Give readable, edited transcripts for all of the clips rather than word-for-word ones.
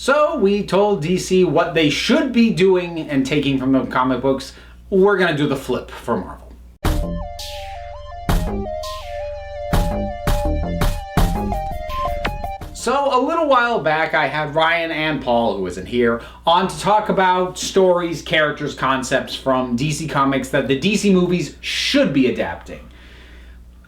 So we told DC what they should be doing and taking from the comic books. We're going to do the flip for Marvel. So a little while back, I had Ryan and Paul, who isn't here, on to talk about stories, characters, concepts from DC Comics that the DC movies should be adapting.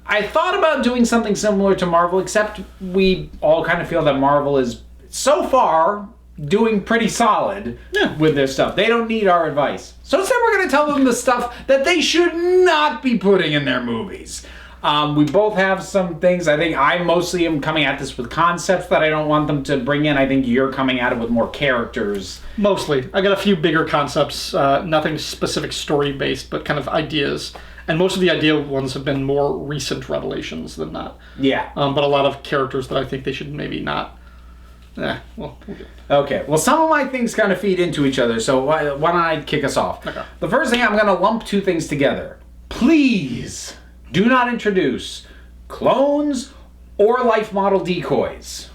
I thought about doing something similar to Marvel, except we all kind of feel that Marvel is, so far, doing pretty solid with their stuff. They don't need our advice. So instead we're going to tell them the stuff that they should not be putting in their movies. We both have some things. I think I mostly am coming at this with concepts that I don't want them to bring in. I think you're coming at it with more characters. Mostly. I got a few bigger concepts, nothing specific story-based, but kind of ideas. And most of the idea ones have been more recent revelations than not. Yeah. But a lot of characters that I think they should maybe not. We'll get. Okay. Well, some of my things kind of feed into each other, so why don't I kick us off? Okay. The first thing, I'm going to lump two things together. Please do not introduce clones or life model decoys.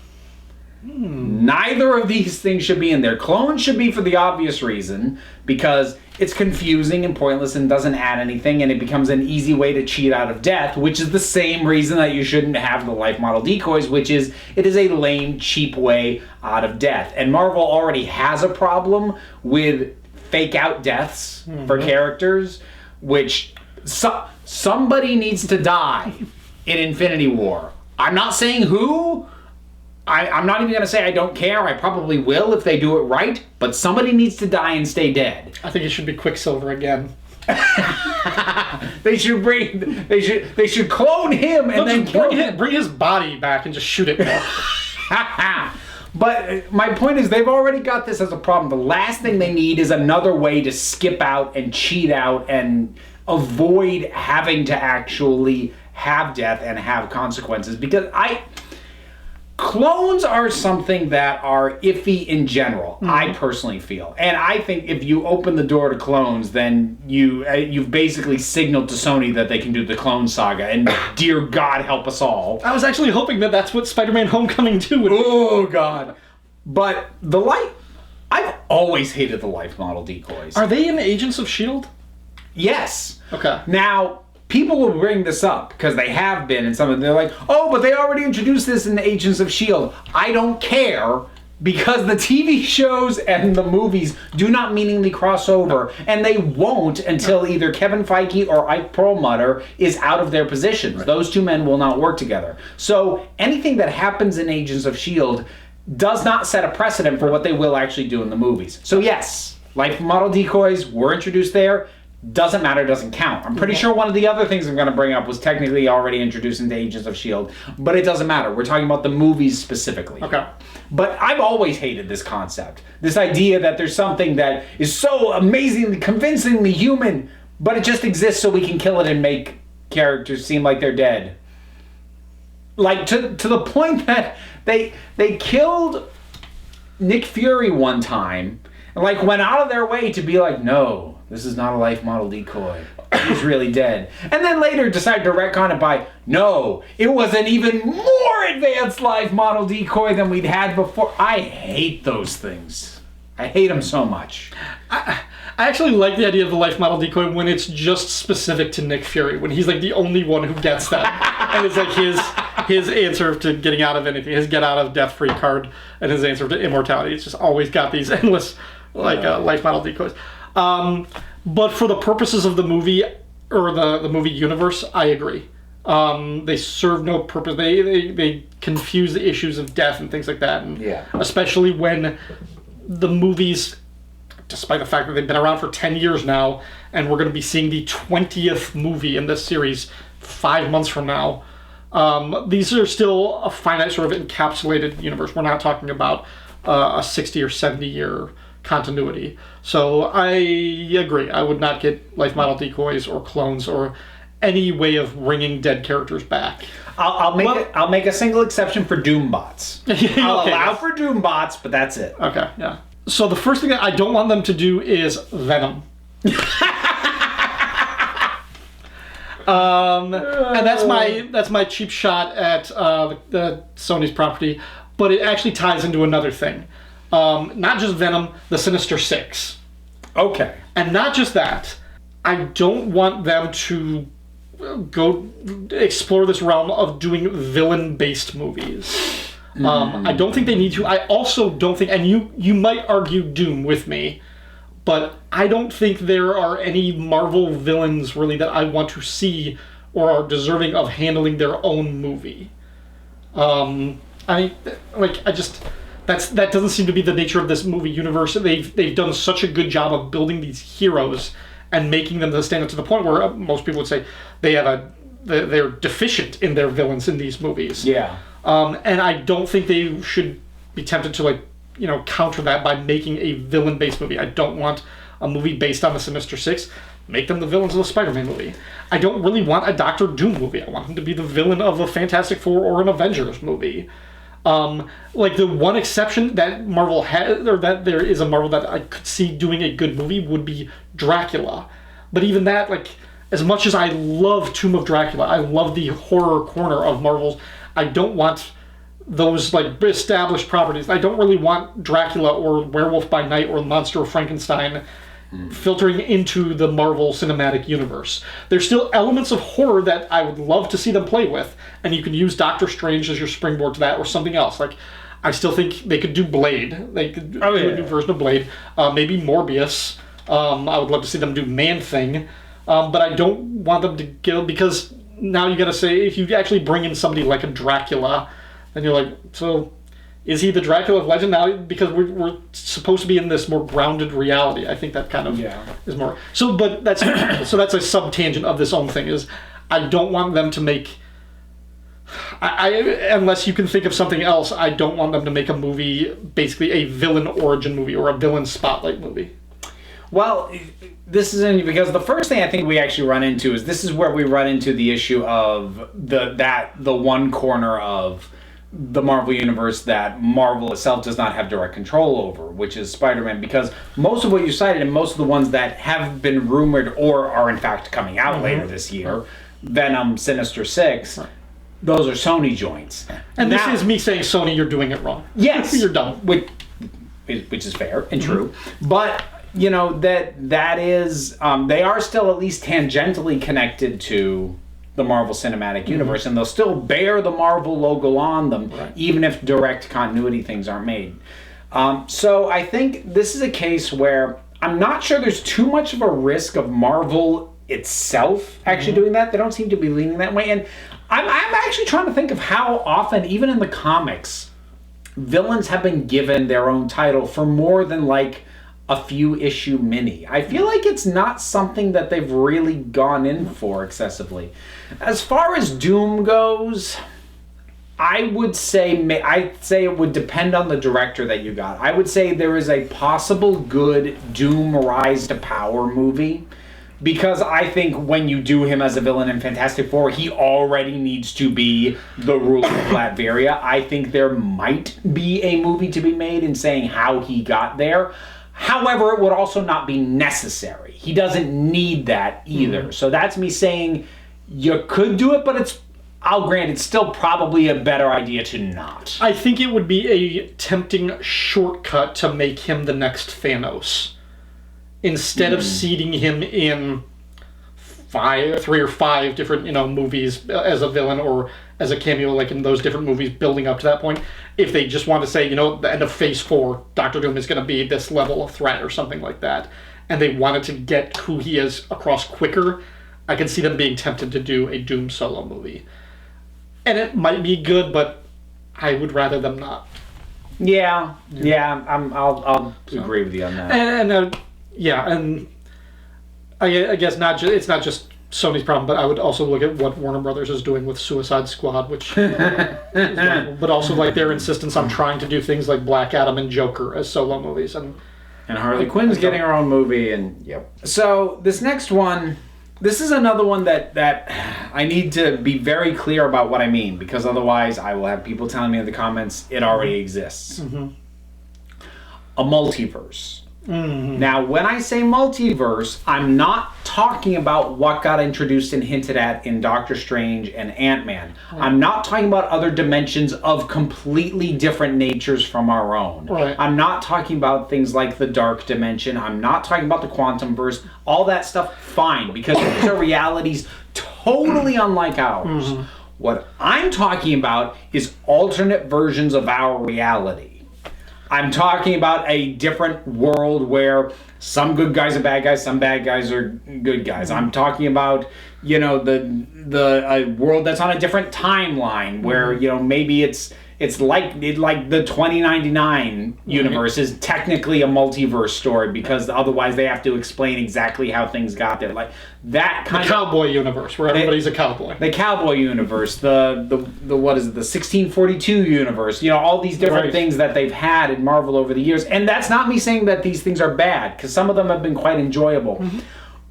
Neither of these things should be in there. Clones should be for the obvious reason, because it's confusing and pointless and doesn't add anything, and it becomes an easy way to cheat out of death, which is the same reason that you shouldn't have the life model decoys, which is it is a lame, cheap way out of death. And Marvel already has a problem with fake out deaths for characters, which somebody needs to die in Infinity War. I'm not saying who. I'm not even going to say I don't care. I probably will if they do it right. But somebody needs to die and stay dead. I think it should be Quicksilver again. They should clone him and then kill him. Bring his body back and just shoot it more. But my point is, they've already got this as a problem. The last thing they need is another way to skip out and cheat out and avoid having to actually have death and have consequences. Because clones are something that are iffy in general, I personally feel. And I think if you open the door to clones, then you've basically signaled to Sony that they can do the clone saga, and dear God help us all. I was actually hoping that that's what Spider-Man Homecoming 2 would be. Oh, God. But I've always hated the life model decoys. Are they in Agents of S.H.I.E.L.D.? Yes. Okay. Now, people will bring this up because they have been, and some of them, they're like, oh, but they already introduced this in Agents of S.H.I.E.L.D. I don't care, because the TV shows and the movies do not meaningfully cross over, and they won't until either Kevin Feige or Ike Perlmutter is out of their positions. Right. Those two men will not work together. So anything that happens in Agents of S.H.I.E.L.D. does not set a precedent for what they will actually do in the movies. So yes, life model decoys were introduced there. Doesn't matter, doesn't count. I'm pretty sure one of the other things I'm going to bring up was technically already introduced into Agents of S.H.I.E.L.D., but it doesn't matter. We're talking about the movies specifically. Okay. But I've always hated this concept. This idea that there's something that is so amazingly, convincingly human, but it just exists so we can kill it and make characters seem like they're dead. Like, to the point that they killed Nick Fury one time, and like went out of their way to be like, no, this is not a life model decoy. He's really dead. And then later decide to retcon it by, no, it was an even more advanced life model decoy than we'd had before. I hate those things. I hate them so much. I actually like the idea of the life model decoy when it's just specific to Nick Fury, when he's like the only one who gets that. And it's like his answer to getting out of anything, his get out of death free card, and his answer to immortality. It's just always got these endless life model decoys. But for the purposes of the movie, or the movie universe, I agree. They serve no purpose. They confuse the issues of death and things like that. And especially when the movies, despite the fact that they've been around for 10 years now, and we're going to be seeing the 20th movie in this series 5 months from now, these are still a finite sort of encapsulated universe. We're not talking about a 60 or 70 year continuity. So I agree. I would not get life model decoys or clones or any way of bringing dead characters back. I'll make a single exception for Doombots. I'll allow for Doombots, but that's it. Okay, yeah. So the first thing that I don't want them to do is Venom. And that's my cheap shot at the Sony's property, but it actually ties into another thing. Not just Venom, the Sinister Six. Okay. And not just that, I don't want them to go explore this realm of doing villain-based movies. I don't think they need to. I also don't think, and you might argue Doom with me, but I don't think there are any Marvel villains really that I want to see or are deserving of handling their own movie. That doesn't seem to be the nature of this movie universe. They've done such a good job of building these heroes and making them stand up to the point where most people would say they're deficient in their villains in these movies. Yeah. And I don't think they should be tempted to counter that by making a villain-based movie. I don't want a movie based on the Sinister Six. Make them the villains of the Spider-Man movie. I don't really want a Doctor Doom movie. I want him to be the villain of a Fantastic Four or an Avengers movie. The one exception that Marvel has, or that there is a Marvel that I could see doing a good movie, would be Dracula. But even that, as much as I love Tomb of Dracula, I love the horror corner of Marvel's, I don't want those established properties. I don't really want Dracula or Werewolf by Night or Monster of Frankenstein filtering into the Marvel Cinematic Universe. There's still elements of horror that I would love to see them play with, and you can use Doctor Strange as your springboard to that, or something else. I still think they could do Blade. They could do a new version of Blade. Maybe Morbius. I would love to see them do Man-Thing. But I don't want them to kill, because now you got to say, if you actually bring in somebody like a Dracula, then you're like, so is he the Dracula of legend now? Because we're supposed to be in this more grounded reality. I think that kind of is more. So, but that's a sub-tangent of this own thing, is I don't want them to make, unless you can think of something else, I don't want them to make a movie, basically a villain origin movie or a villain spotlight movie. Well, this is because the first thing I think we actually run into is, this is where we run into the issue of the one corner of the Marvel Universe that Marvel itself does not have direct control over, which is Spider-Man, because most of what you cited and most of the ones that have been rumored or are in fact coming out later this year, Venom, Sinister Six, those are Sony joints. And now, this is me saying, Sony, you're doing it wrong. Yes. You're dumb. Which is fair and true. But that is they are still at least tangentially connected to the Marvel Cinematic Universe, and they'll still bear the Marvel logo on them, even if direct continuity things aren't made. So I think this is a case where I'm not sure there's too much of a risk of Marvel itself actually doing that. They don't seem to be leaning that way, and I'm actually trying to think of how often, even in the comics, villains have been given their own title for more than a few issue mini. I feel like it's not something that they've really gone in for excessively. As far as Doom goes, I'd say it would depend on the director that you got. I would say there is a possible good Doom Rise to Power movie, because I think when you do him as a villain in Fantastic Four, he already needs to be the ruler of Latveria. I think there might be a movie to be made in saying how he got there. However, it would also not be necessary. He doesn't need that either. So that's me saying you could do it, but I'll grant it's still probably a better idea to not. I think it would be a tempting shortcut to make him the next Thanos, instead of seeding him in 3 or 5 different movies as a villain or as a cameo, in those different movies building up to that point. If they just want to say, at the end of Phase 4, Doctor Doom is going to be this level of threat or something like that, and they wanted to get who he is across quicker, I can see them being tempted to do a Doom solo movie. And it might be good, but I would rather them not. Yeah. I'll agree with you on that. And I guess it's not just Sony's problem, but I would also look at what Warner Brothers is doing with Suicide Squad, which is wonderful, but also their insistence on trying to do things like Black Adam and Joker as solo movies, and Harley Quinn's getting her own movie, and So this next one, this is another one that I need to be very clear about what I mean, because otherwise I will have people telling me in the comments it already exists. A multiverse. Now, when I say multiverse, I'm not talking about what got introduced and hinted at in Doctor Strange and Ant-Man. I'm not talking about other dimensions of completely different natures from our own. Right. I'm not talking about things like the dark dimension. I'm not talking about the quantum verse. All that stuff, fine, because these are realities totally unlike ours. What I'm talking about is alternate versions of our reality. I'm talking about a different world where some good guys are bad guys, some bad guys are good guys. I'm talking about, the world that's on a different timeline where, maybe it's like the 2099 universe is technically a multiverse story because otherwise they have to explain exactly how things got there. Like that kind of cowboy universe where everybody's a cowboy. The cowboy universe, the what is it? The 1642 universe. All these different things that they've had in Marvel over the years. And that's not me saying that these things are bad because some of them have been quite enjoyable.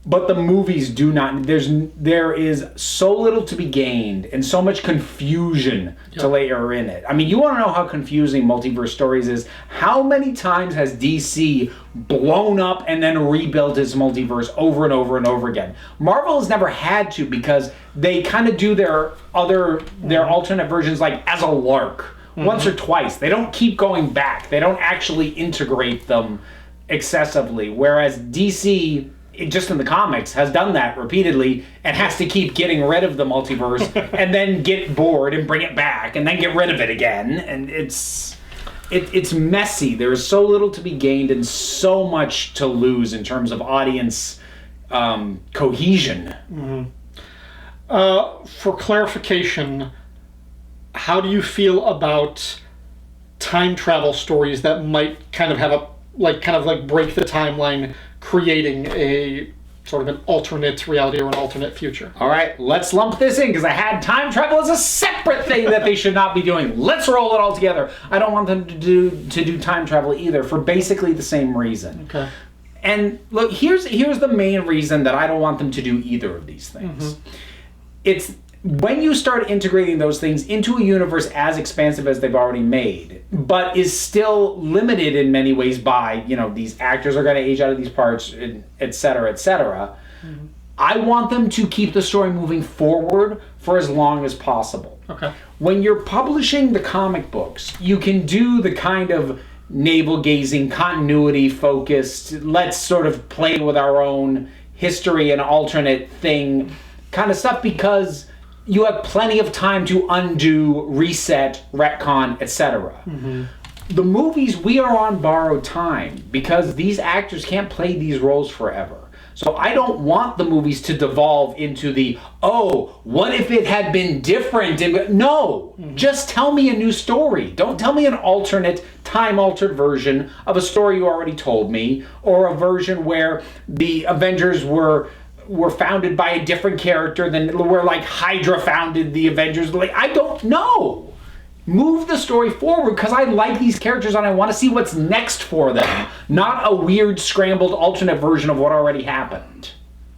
But the movies do not. There is so little to be gained and so much confusion to layer in it. I mean, you want to know how confusing multiverse stories is? How many times has DC blown up and then rebuilt its multiverse over and over and over again? Marvel has never had to because they kind of do their alternate versions like as a lark once or twice. They don't keep going back. They don't actually integrate them excessively. Whereas DC, just in the comics, has done that repeatedly and has to keep getting rid of the multiverse and then get bored and bring it back and then get rid of it again. And it's messy. There is so little to be gained and so much to lose in terms of audience cohesion. For clarification, how do you feel about time travel stories that might kind of have break the timeline, creating a sort of an alternate reality or an alternate future? All right, let's lump this in because I had time travel as a separate thing that they should not be doing. Let's roll it all together. I don't want them to do time travel either for basically the same reason. Okay. And look, here's the main reason that I don't want them to do either of these things. It's when you start integrating those things into a universe as expansive as they've already made, but is still limited in many ways by, these actors are going to age out of these parts, et cetera, et cetera. I want them to keep the story moving forward for as long as possible. Okay. When you're publishing the comic books, you can do the kind of navel-gazing, continuity-focused, let's sort of play with our own history and alternate thing kind of stuff because you have plenty of time to undo, reset, retcon, etc. The movies, we are on borrowed time because these actors can't play these roles forever. So I don't want the movies to devolve into what if it had been different? No, just tell me a new story. Don't tell me an alternate, time-altered version of a story you already told me, or a version where the Avengers were founded by a different character than where like Hydra founded the Avengers. Like, I don't know. Move the story forward because I like these characters and I want to see what's next for them, not a weird scrambled alternate version of what already happened.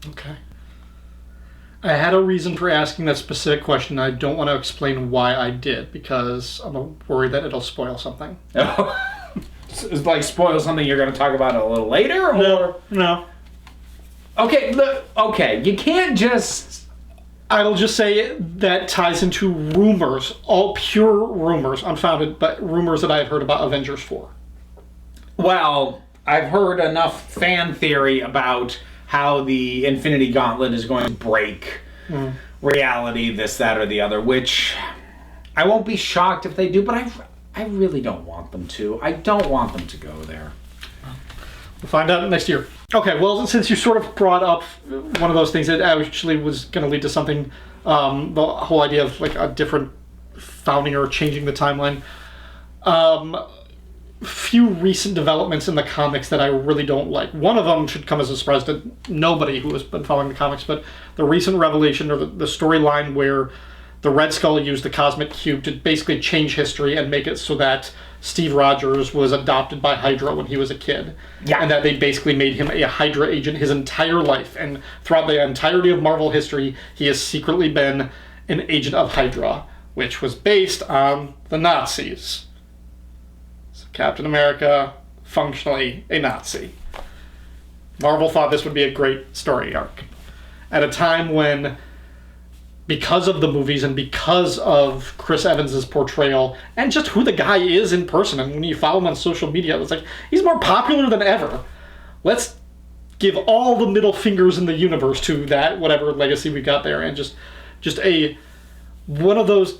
Okay. I had a reason for asking that specific question. I don't want to explain why I did because I'm worried that it'll spoil something. It's like spoil something you're going to talk about a little later? Or No. Okay, look, you can't just... I'll just say that ties into rumors, all pure rumors, unfounded, but rumors that I've heard about Avengers 4. Well, I've heard enough fan theory about how the Infinity Gauntlet is going to break reality, this, that, or the other, which I won't be shocked if they do, but I really don't want them to. I don't want them to go there. We'll find out next year. Okay, well, since you sort of brought up one of those things that actually was going to lead to something, the whole idea of like a different founding or changing the timeline, few recent developments in the comics that I really don't like. One of them should come as a surprise to nobody who has been following the comics, but the recent revelation or the storyline where the Red Skull used the Cosmic Cube to basically change history and make it so that Steve Rogers was adopted by Hydra when he was a kid. Yeah. And that they basically made him a Hydra agent his entire life. And throughout the entirety of Marvel history, he has secretly been an agent of Hydra, which was based on the Nazis. So Captain America, functionally a Nazi. Marvel thought this would be a great story arc. At a time when, because of the movies and because of Chris Evans' portrayal, and just who the guy is in person, and when you follow him on social media, it's like, he's more popular than ever. Let's give all the middle fingers in the universe to that, whatever legacy we got there, and just one of those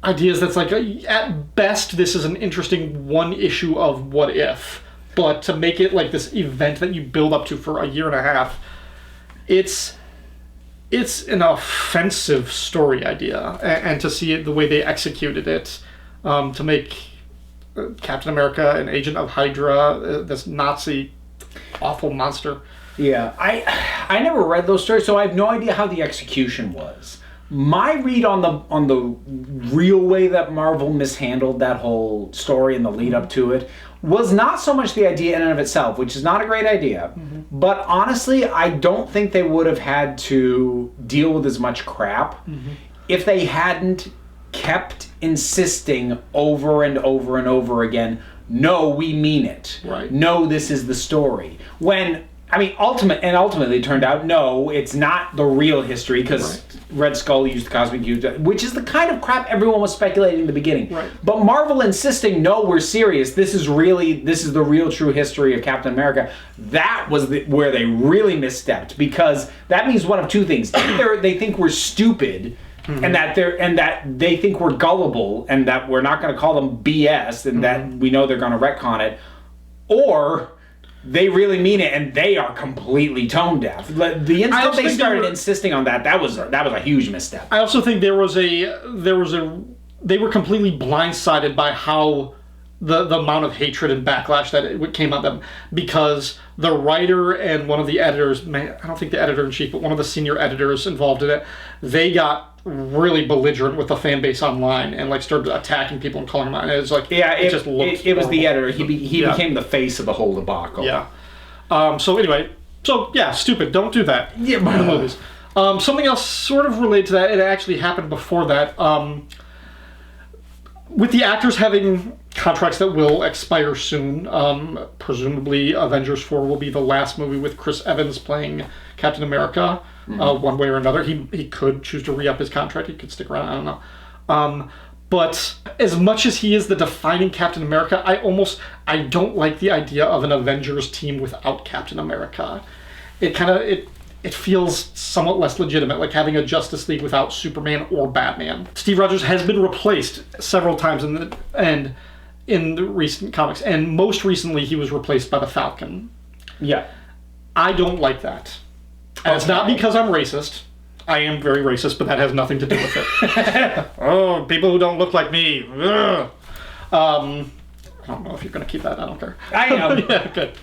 ideas that's like, at best, this is an interesting one issue of What If, but to make it like this event that you build up to for a year and a half, it's an offensive story idea, and to see it the way they executed it, to make Captain America an agent of Hydra, this Nazi awful monster. Yeah, I never read those stories, so I have no idea how the execution was. My read on the real way that Marvel mishandled that whole story and the lead up to it was not so much the idea in and of itself, which is not a great idea, but honestly, I don't think they would have had to deal with as much crap if they hadn't kept insisting over and over and over again, no, we mean it. Right. No, this is the story. When, I mean, ultimately it turned out, no, it's not the real history, because Red Skull used the cosmic cube, which is the kind of crap everyone was speculating in the beginning. Right. But Marvel insisting, no, we're serious, this is the real true history of Captain America, that was where they really misstepped, because that means one of two things. Either they think we're stupid, and that they think we're gullible, and that we're not going to call them BS, and that we know they're going to retcon it, or they really mean it, and they are completely tone deaf. The instant they started insisting on that was a huge misstep. I also think they were completely blindsided by how the amount of hatred and backlash that it came at them, because the writer and one of the editors, I don't think the editor-in-chief, but one of the senior editors involved in it, they got really belligerent with the fan base online and like started attacking people and calling them out. And it was like, it was the editor. He became the face of the whole debacle. Yeah. Stupid. Don't do that. Yeah. In the movies. Something else sort of related to that. It actually happened before that. With the actors having contracts that will expire soon, presumably Avengers 4 will be the last movie with Chris Evans playing Captain America, one way or another. He could choose to re-up his contract. He could stick around. I don't know. But as much as he is the defining Captain America, I don't like the idea of an Avengers team without Captain America. It feels somewhat less legitimate, like having a Justice League without Superman or Batman. Steve Rogers has been replaced several times in the recent comics, and most recently he was replaced by the Falcon. Yeah. I don't like that. And it's not because I'm racist. I am very racist, but that has nothing to do with it. Oh, people who don't look like me. Ugh. I don't know if you're going to keep that. I don't care. I am. Yeah, good.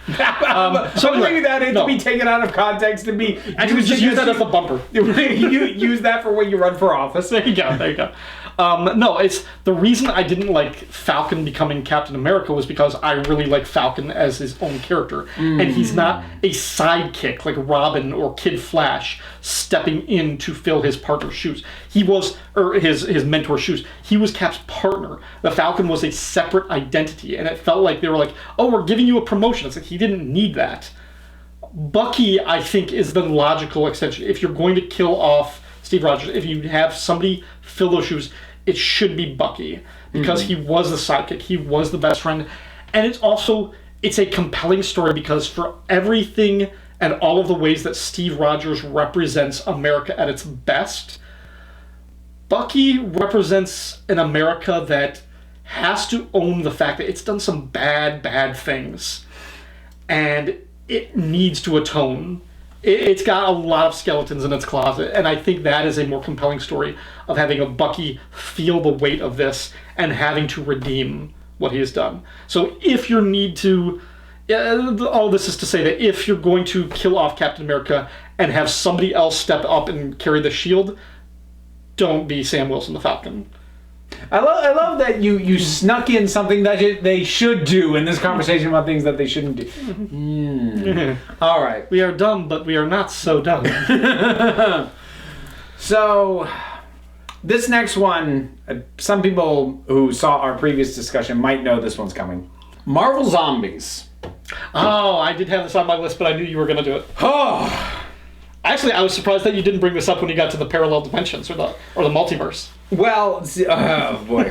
So maybe that to be taken out of context and be... I would just use that as a bumper. You use that for when you run for office. There you go. No, it's the reason I didn't like Falcon becoming Captain America was because I really like Falcon as his own character. And he's not a sidekick like Robin or Kid Flash stepping in to fill his partner's shoes. He was, or his mentor's shoes. He was Cap's partner. The Falcon was a separate identity, and it felt like they were like, oh, we're giving you a promotion. It's like, he didn't need that. Bucky, I think, is the logical extension. If you're going to kill off Steve Rogers, if you have somebody fill those shoes, it should be Bucky, because he was the sidekick, he was the best friend, and it's a compelling story because for everything and all of the ways that Steve Rogers represents America at its best, Bucky represents an America that has to own the fact that it's done some bad things, and it needs to atone. It's got a lot of skeletons in its closet, and I think that is a more compelling story of having a Bucky feel the weight of this and having to redeem what he has done. So if you need to... all this is to say that if you're going to kill off Captain America and have somebody else step up and carry the shield, don't be Sam Wilson the Falcon. I love that you snuck in something that they should do in this conversation about things that they shouldn't do. All right. We are dumb, but we are not so dumb. So, this next one, some people who saw our previous discussion might know this one's coming. Marvel Zombies Oh, I did have this on my list, but I knew you were going to do it. Oh, Actually, I was surprised that you didn't bring this up when you got to the parallel dimensions or the multiverse. well, oh boy.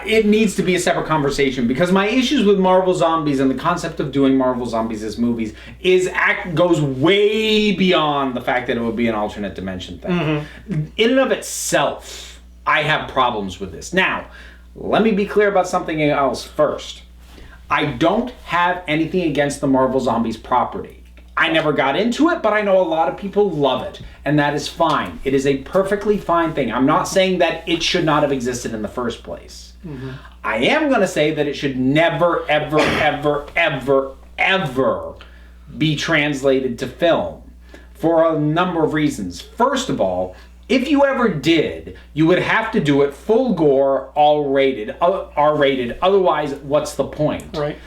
It needs to be a separate conversation because my issues with Marvel Zombies and the concept of doing Marvel Zombies as movies goes way beyond the fact that it would be an alternate dimension thing. Mm-hmm. In and of itself, I have problems with this. Now, let me be clear about something else first. I don't have anything against the Marvel Zombies property. I never got into it, but I know a lot of people love it, and that is fine. It is a perfectly fine thing. I'm not saying that it should not have existed in the first place. Mm-hmm. I am going to say that it should never, ever, ever, ever, ever be translated to film for a number of reasons. First of all, if you ever did, you would have to do it full gore, R-rated. Otherwise, what's the point? Right.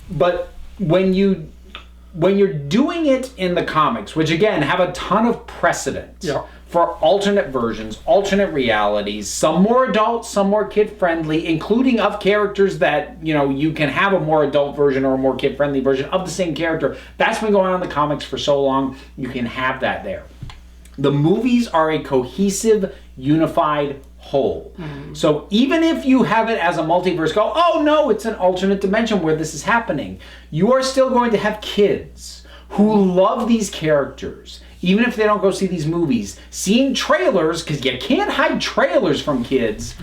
But when you're doing it in the comics, which again have a ton of precedent for alternate versions, alternate realities, some more adult, some more kid-friendly, including of characters that, you can have a more adult version or a more kid-friendly version of the same character. That's been going on in the comics for so long, you can have that there. The movies are a cohesive, unified whole. Mm-hmm. So even if you have it as a multiverse, go, oh no, it's an alternate dimension where this is happening, you are still going to have kids who love these characters, even if they don't go see these movies, seeing trailers, because you can't hide trailers from kids,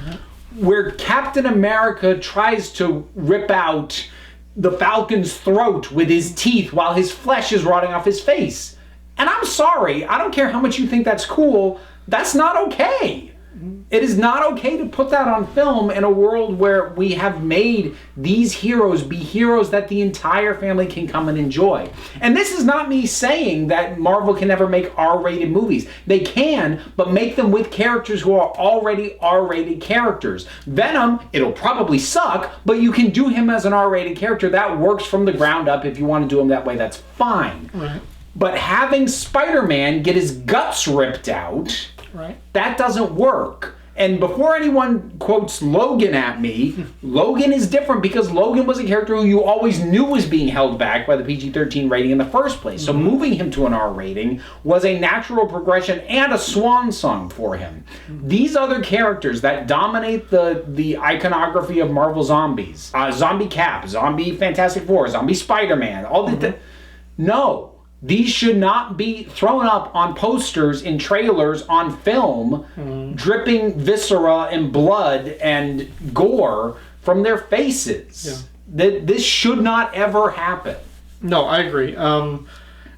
where Captain America tries to rip out the Falcon's throat with his teeth while his flesh is rotting off his face. And I'm sorry, I don't care how much you think that's cool, that's not okay. It is not okay to put that on film in a world where we have made these heroes be heroes that the entire family can come and enjoy. And this is not me saying that Marvel can never make R-rated movies. They can, but make them with characters who are already R-rated characters. Venom, it'll probably suck, but you can do him as an R-rated character. That works from the ground up. If you want to do him that way, that's fine. Right. But having Spider-Man get his guts ripped out... Right. That doesn't work. And before anyone quotes Logan at me, Logan is different because Logan was a character who you always knew was being held back by the PG-13 rating in the first place. So moving him to an R rating was a natural progression and a swan song for him. These other characters that dominate the iconography of Marvel Zombies, Zombie Cap, Zombie Fantastic Four, Zombie Spider-Man, all the... No. These should not be thrown up on posters, in trailers, on film, dripping viscera and blood and gore from their faces. Yeah. This should not ever happen. No, I agree. And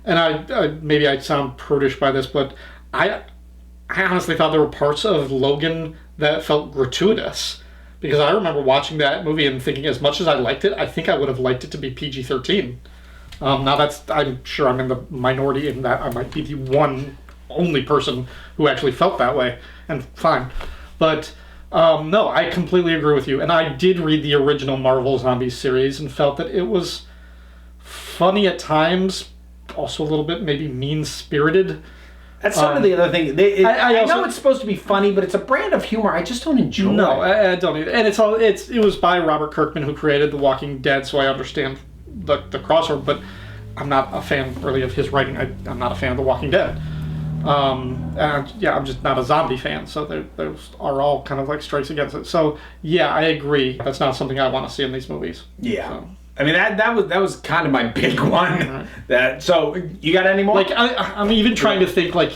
I maybe I sound prudish by this, but I honestly thought there were parts of Logan that felt gratuitous. Because I remember watching that movie and thinking, as much as I liked it, I think I would have liked it to be PG-13. Now I'm sure I'm in the minority in that I might be the only person who actually felt that way, and fine. But no, I completely agree with you. And I did read the original Marvel Zombies series and felt that it was funny at times, also a little bit maybe mean-spirited. That's sort of the other thing. I know it's supposed to be funny, but it's a brand of humor I just don't enjoy. No, I don't either. And it was by Robert Kirkman, who created The Walking Dead, so I understand the crossover, but I'm not a fan really of his writing. I'm not a fan of The Walking Dead. And I'm just not a zombie fan, so those are all kind of like strikes against it. So yeah, I agree. That's not something I want to see in these movies. Yeah. So. I mean, that was kind of my big one. Right. So you got any more? Like I'm even trying to think like,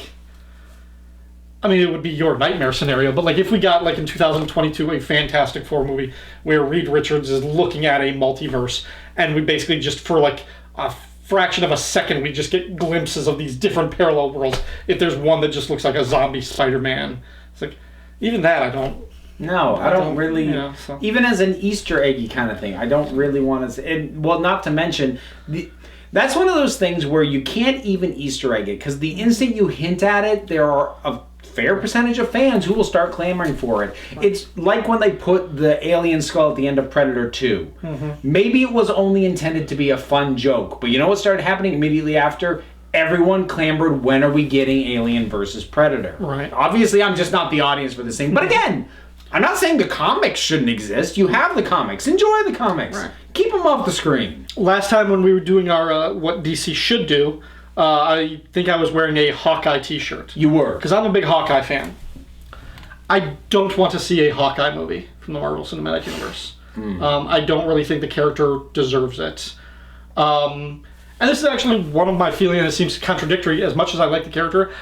I mean, it would be your nightmare scenario, but like if we got like in 2022 a Fantastic Four movie where Reed Richards is looking at a multiverse, and we basically just for like a fraction of a second we just get glimpses of these different parallel worlds. If there's one that just looks like a zombie Spider-Man, it's like even that I don't. No, I don't really. Even as an Easter eggy kind of thing, I don't really want to. Well, not to mention that's one of those things where you can't even Easter egg it because the instant you hint at it, there are a fair percentage of fans who will start clamoring for it. It's like when they put the alien skull at the end of Predator 2. Mm-hmm. Maybe it was only intended to be a fun joke, but you know what started happening immediately after? Everyone clamored, when are we getting Alien versus Predator? Right. Obviously, I'm just not the audience for this thing. But again, I'm not saying the comics shouldn't exist. You have the comics. Enjoy the comics. Right. Keep them off the screen. Last time when we were doing our what DC should do, I think I was wearing a Hawkeye t-shirt. You were. Because I'm a big Hawkeye fan. I don't want to see a Hawkeye movie from the Marvel Cinematic Universe. I don't really think the character deserves it. And this is actually one of my feelings, and it seems contradictory. As much as I like the character,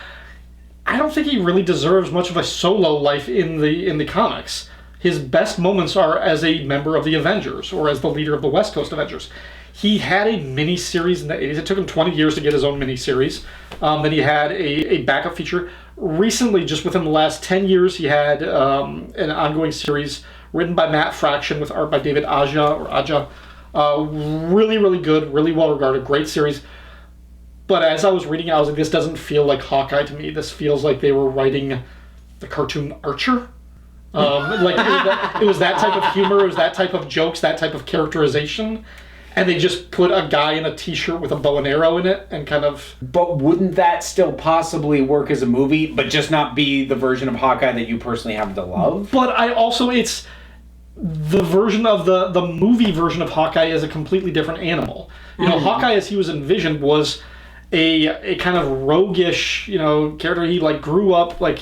I don't think he really deserves much of a solo life in the comics. His best moments are as a member of the Avengers, or as the leader of the West Coast Avengers. He had a mini-series in the 80s. It took him 20 years to get his own mini-series. Then he had a backup feature. Recently, just within the last 10 years, he had an ongoing series written by Matt Fraction with art by David Aja. Really, really good, really well-regarded, great series. But as I was reading it, I was like, this doesn't feel like Hawkeye to me. This feels like they were writing the cartoon Archer. It was that type of humor, it was that type of jokes, that type of characterization. And they just put a guy in a t-shirt with a bow and arrow in it and kind of... But wouldn't that still possibly work as a movie, but just not be the version of Hawkeye that you personally happen to love? But I also, it's... The version of the movie version of Hawkeye is a completely different animal. You know, Hawkeye, as he was envisioned, was a kind of roguish, character. He grew up like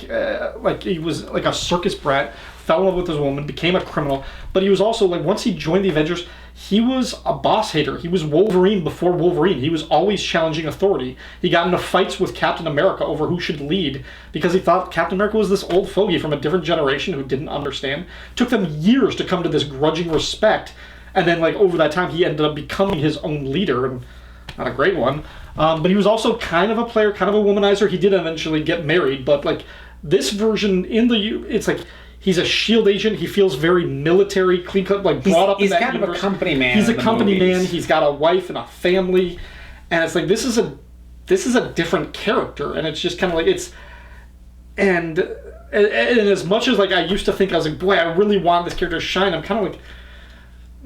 he was like a circus brat, fell in love with this woman, became a criminal. But he was also once he joined the Avengers, he was a boss hater. He was Wolverine before Wolverine. He was always challenging authority. He got into fights with Captain America over who should lead because he thought Captain America was this old fogey from a different generation who didn't understand. Took them years to come to this grudging respect, and then over that time he ended up becoming his own leader, and not a great one. But he was also kind of a player, kind of a womanizer. He did eventually get married, but this version it's he's a S.H.I.E.L.D. agent. He feels very military, clean-cut, brought up in that universe. He's kind of a company man. He's a company man. He's got a wife and a family, and it's this is a different character, and it's just kind of and as much as I used to think, I was boy, I really want this character to shine. I'm kind of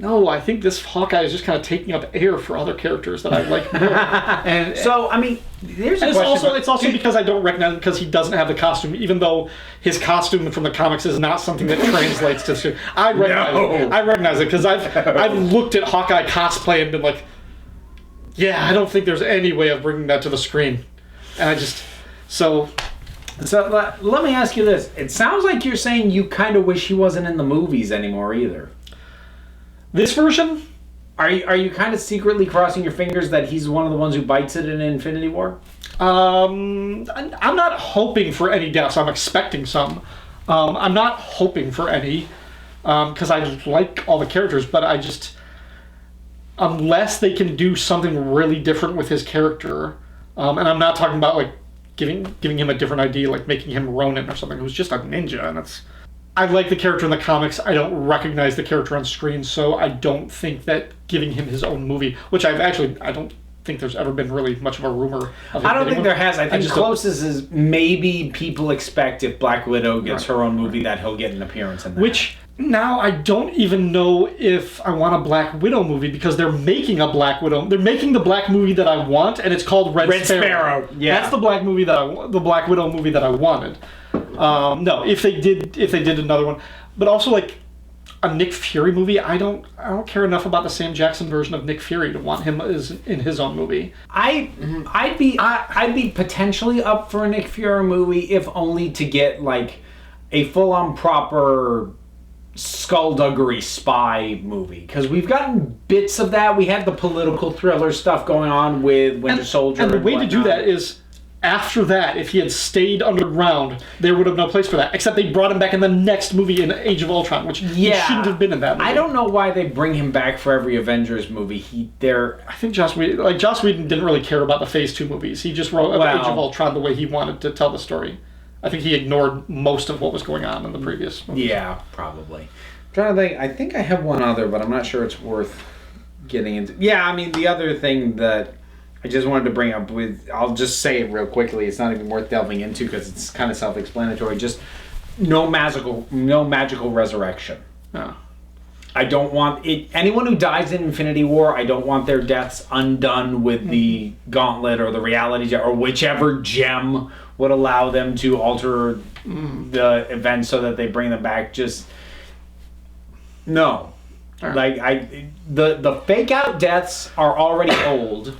no, I think this Hawkeye is just kind of taking up air for other characters that I like more. And so, I mean, there's a question. It's also because I don't recognize him because he doesn't have the costume, even though his costume from the comics is not something that translates to... I recognize it because I've looked at Hawkeye cosplay and been yeah, I don't think there's any way of bringing that to the screen. And I just... So let me ask you this. It sounds like you're saying you kind of wish he wasn't in the movies anymore either. This version? Are you kind of secretly crossing your fingers that he's one of the ones who bites it in Infinity War? I'm not hoping for any deaths. I'm expecting some. I'm not hoping for any because I like all the characters, but I just... Unless they can do something really different with his character, and I'm not talking about giving him a different ID, making him Ronin or something who's just a ninja, and it's... I like the character in the comics. I don't recognize the character on screen, so I don't think that giving him his own movie, which I don't think there's ever been really much of a rumor of. I don't think there has. I think closest is maybe people expect if Black Widow gets her own movie that he'll get an appearance in that. Which now I don't even know if I want a Black Widow movie because they're making a Black Widow. They're making the Black movie that I want, and it's called Red Sparrow. Yeah, that's the Black movie the Black Widow movie that I wanted. No, if they did another one, but also a Nick Fury movie, I don't care enough about the Sam Jackson version of Nick Fury to want him in his own movie. I'd be potentially up for a Nick Fury movie if only to get a full-on proper skullduggery spy movie, because we've gotten bits of that. We had the political thriller stuff going on with Winter Soldier, and the way to do that is. After that, if he had stayed underground, there would have no place for that. Except they brought him back in the next movie in Age of Ultron, which he shouldn't have been in that movie. I don't know why they bring him back for every Avengers movie. I think Joss Whedon didn't really care about the Phase 2 movies. He just wrote Age of Ultron the way he wanted to tell the story. I think he ignored most of what was going on in the previous movies. Yeah, probably. I'm trying to think. I think I have one other, but I'm not sure it's worth getting into. Yeah, I mean, the other thing that I just wanted to bring up I'll just say it real quickly. It's not even worth delving into because it's kind of self-explanatory. Just no magical resurrection. Oh. I don't want it. Anyone who dies in Infinity War, I don't want their deaths undone with the gauntlet or the reality gem or whichever gem would allow them to alter the events so that they bring them back. Just no. Right. The fake out deaths are already old,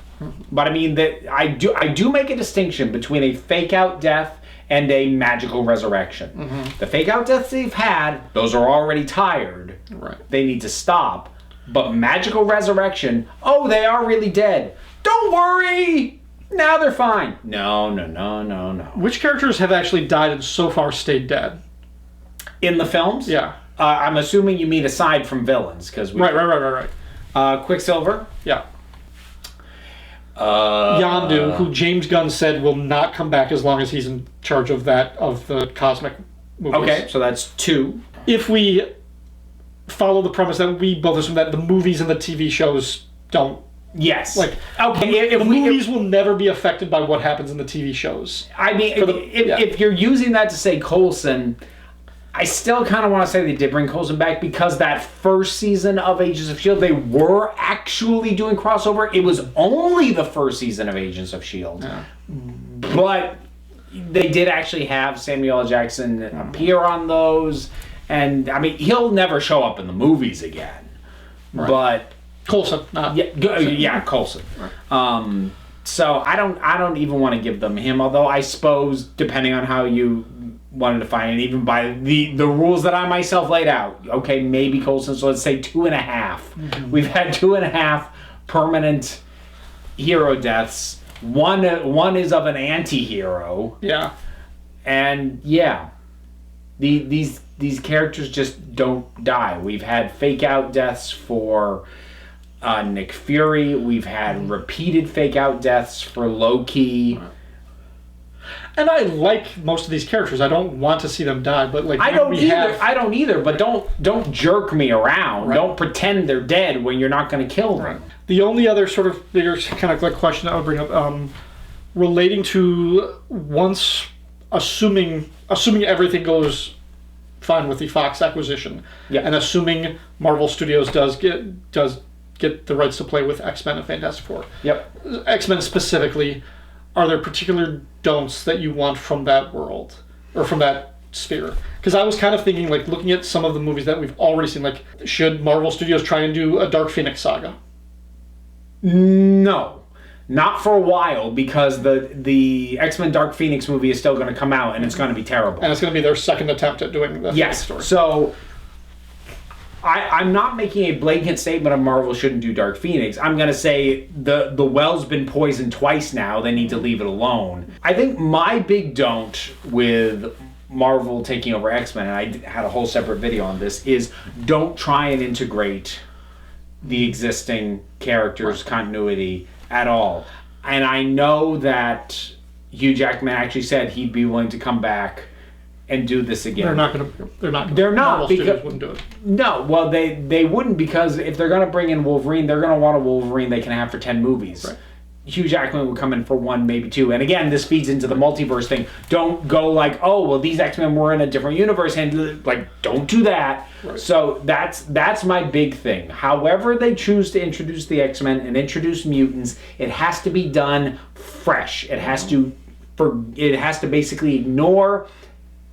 but I mean that I do make a distinction between a fake out death and a magical resurrection. The fake out deaths they've had, those are already tired. Right. They need to stop. But magical resurrection, oh, they are really dead. Don't worry! Now they're fine. No. Which characters have actually died and so far stayed dead? In the films? Yeah. I'm assuming you mean aside from villains. Right. Quicksilver? Yeah. Yondu, who James Gunn said will not come back as long as he's in charge of the cosmic movies. Okay, so that's 2. If we follow the premise that we both assume that the movies and the TV shows don't. Yes. Okay. The movies will never be affected by what happens in the TV shows. I mean, if you're using that to say Coulson, I still kind of want to say they did bring Coulson back because that first season of Agents of S.H.I.E.L.D., they were actually doing crossover. It was only the first season of Agents of S.H.I.E.L.D. Yeah. But they did actually have Samuel L. Jackson appear on those. And, I mean, he'll never show up in the movies again. Right. But Coulson. Coulson. Right. So I don't even want to give them him, although I suppose, depending on how you wanted to find it, even by the rules that I myself laid out, okay, maybe Coulson, so let's say 2.5. We've had 2.5 permanent hero deaths. One is of an anti-hero. Yeah. And these characters just don't die. We've had fake out deaths for Nick Fury. We've had repeated fake out deaths for Loki. And I like most of these characters. I don't want to see them die, but I don't either. But don't jerk me around. Right. Don't pretend they're dead when you're not going to kill them. Right. The only other sort of bigger kind of question I would bring up, relating to once assuming everything goes fine with the Fox acquisition, and assuming Marvel Studios does get the rights to play with X-Men and Fantastic Four. Yep. X-Men specifically. Are there particular don'ts that you want from that world or from that sphere? Because I was kind of thinking, looking at some of the movies that we've already seen, should Marvel Studios try and do a Dark Phoenix saga? No, not for a while, because the X-Men Dark Phoenix movie is still going to come out and it's going to be terrible. And it's going to be their second attempt at doing the Phoenix story. So I'm not making a blanket statement of Marvel shouldn't do Dark Phoenix. I'm going to say the well's been poisoned twice now. They need to leave it alone. I think my big don't with Marvel taking over X-Men, and I had a whole separate video on this, is don't try and integrate the existing characters' continuity at all. And I know that Hugh Jackman actually said he'd be willing to come back and do this again. They're not going to. Marvel Studios wouldn't do it. No, well, they wouldn't, because if they're going to bring in Wolverine, they're going to want a Wolverine they can have for 10 movies. Right. Hugh Jackman would come in for 1, maybe 2. And again, this feeds into the multiverse thing. Don't go these X-Men were in a different universe, and don't do that. Right. So that's my big thing. However they choose to introduce the X-Men and introduce mutants, it has to be done fresh. It has to basically ignore,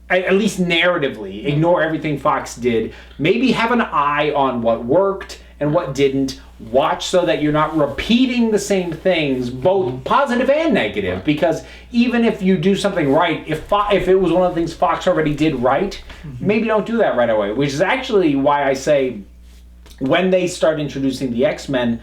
at least narratively, ignore everything Fox did. Maybe have an eye on what worked and what didn't. Watch so that you're not repeating the same things, both positive and negative. Because even if you do something right, if it was one of the things Fox already did right, maybe don't do that right away. Which is actually why I say, when they start introducing the X-Men,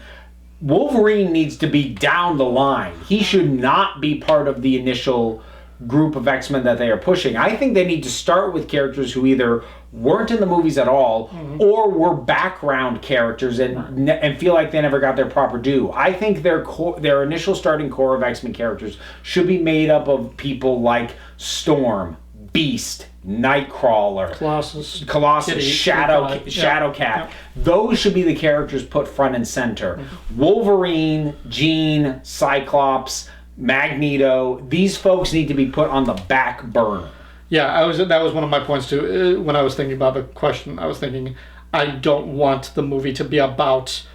Wolverine needs to be down the line. He should not be part of the initial group of X-Men that they are pushing. I think they need to start with characters who either weren't in the movies at all, or were background characters and feel like they never got their proper due. I think their initial starting core of X-Men characters should be made up of people like Storm, Beast, Nightcrawler, Colossus, Kitty, Shadowcat. Yeah. Those should be the characters put front and center. Wolverine, Jean, Cyclops, Magneto, these folks need to be put on the back burner. Yeah, that was one of my points too. When I was thinking about the question, I was thinking, I don't want the movie to be about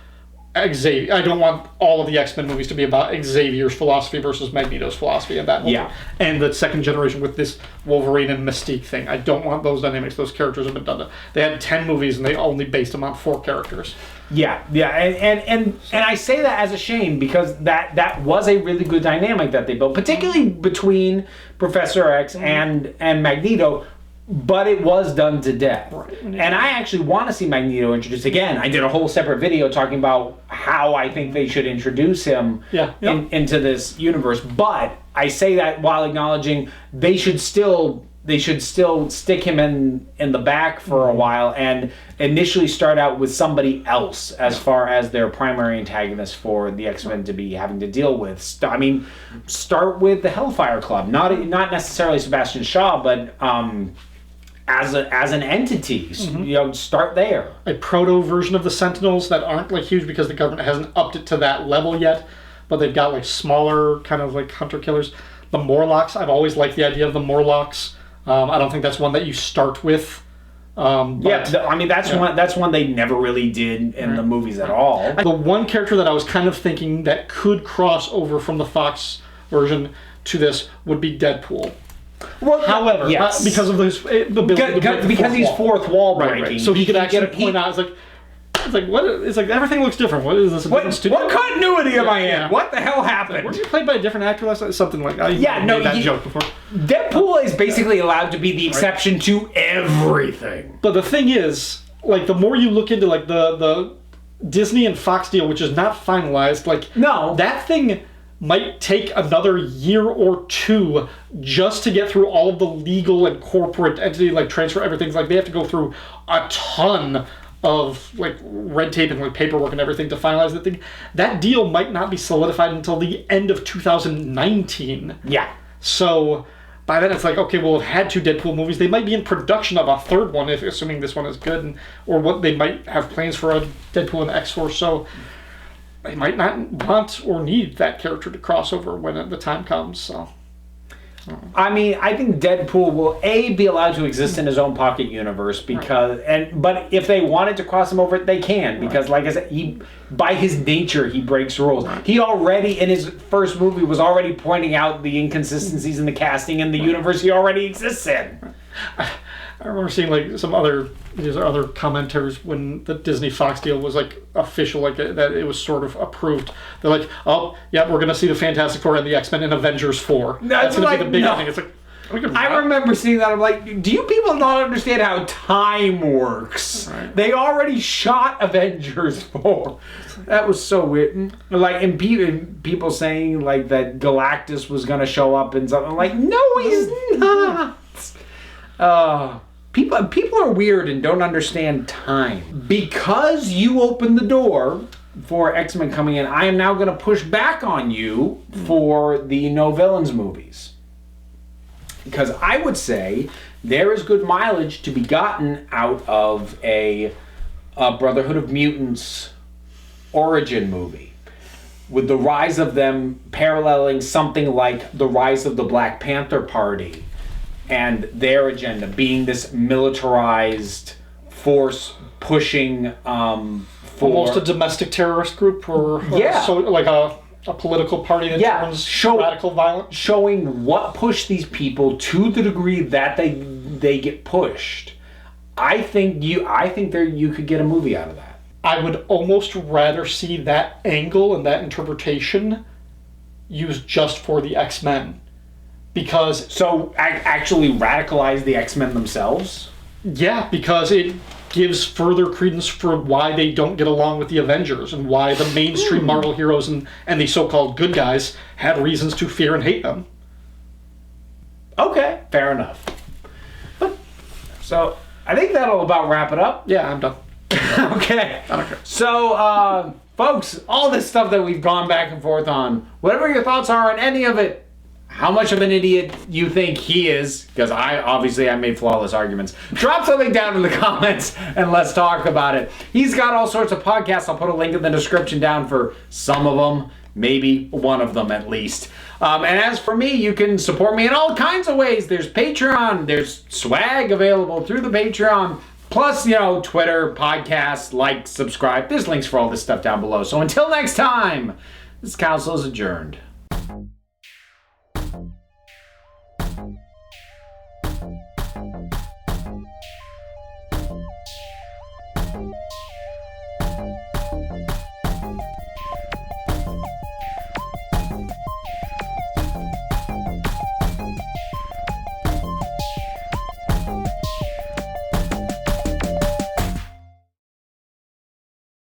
Xavier. I don't want all of the X-Men movies to be about Xavier's philosophy versus Magneto's philosophy, and that whole and the second generation with this Wolverine and Mystique thing. I don't want those dynamics. Those characters have been done. They had 10 movies and they only based them on 4 characters. Yeah, and I say that as a shame because that was a really good dynamic that they built, particularly between Professor X and Magneto. But it was done to death. Right. And I actually want to see Magneto introduced again. I did a whole separate video talking about how I think they should introduce him into this universe. But I say that while acknowledging they should still stick him in the back for a while and initially start out with somebody else as far as their primary antagonist for the X-Men to be having to deal with. Start with the Hellfire Club. Not necessarily Sebastian Shaw, but as an entity, start there. A proto version of the Sentinels that aren't like huge because the government hasn't upped it to that level yet, but they've got like smaller kind of like hunter killers. The Morlocks, I've always liked the idea of the Morlocks. I don't think that's one that you start with. That's one they never really did in the movies at all. The one character that I was kind of thinking that could cross over from the Fox version to this would be Deadpool. Well, however, because of this, because he's fourth wall breaking, right. So he could actually point out, it's like what? It's like everything looks different. What is this? What continuity am I in? Yeah. What the hell happened? Weren't you played by a different actor last night? Something like that. That joke before. Deadpool is basically allowed to be the exception to everything. But the thing is, like, the more you look into like the Disney and Fox deal, which is not finalized, that thing might take another year or 2 just to get through all of the legal and corporate entity like transfer everything. Like they have to go through a ton of like red tape and like paperwork and everything to finalize the thing. That deal might not be solidified until the end of 2019. Yeah. So by then it's like, okay, we'll have had 2 Deadpool movies. They might be in production of a third one, if assuming this one is good, or what they might have plans for a Deadpool and X-Force. So they might not want or need that character to cross over when the time comes. So, I mean, I think Deadpool will be allowed to exist in his own pocket universe but if they wanted to cross him over, they can because, like I said, by his nature he breaks rules. Right. He already in his first movie was already pointing out the inconsistencies in the casting in the universe he already exists in. I remember seeing like some other commenters when the Disney Fox deal was like official, like that it was sort of approved. They're like, oh yeah, we're gonna see the Fantastic Four and the X-Men in Avengers 4. That's gonna be the big thing. It's like I remember seeing that. I'm like, do you people not understand how time works? Right. They already shot Avengers 4. That was so weird. Like, and people saying like that Galactus was gonna show up and something. I'm like, no, he's not. People are weird and don't understand time. Because you opened the door for X-Men coming in, I am now going to push back on you for the No Villains movies. Because I would say there is good mileage to be gotten out of a Brotherhood of Mutants origin movie. With the rise of them paralleling something like the rise of the Black Panther Party. And their agenda being this militarized force pushing for almost a domestic terrorist group, or so like a political party that turns radical violent, showing what pushed these people to the degree that they get pushed. I think you could get a movie out of that. I would almost rather see that angle and that interpretation used just for the X-Men. Because actually radicalize the X-Men themselves? Yeah, because it gives further credence for why they don't get along with the Avengers and why the mainstream Marvel heroes and the so-called good guys had reasons to fear and hate them. Okay, fair enough. So I think that'll about wrap it up. Yeah, I'm done. Okay. I don't care. So, folks, all this stuff that we've gone back and forth on, whatever your thoughts are on any of it, how much of an idiot you think he is, because I made flawless arguments. Drop something down in the comments and let's talk about it. He's got all sorts of podcasts. I'll put a link in the description down for some of them, maybe one of them at least. And as for me, you can support me in all kinds of ways. There's Patreon. There's swag available through the Patreon. Plus, Twitter, podcasts, like, subscribe. There's links for all this stuff down below. So until next time, this council is adjourned.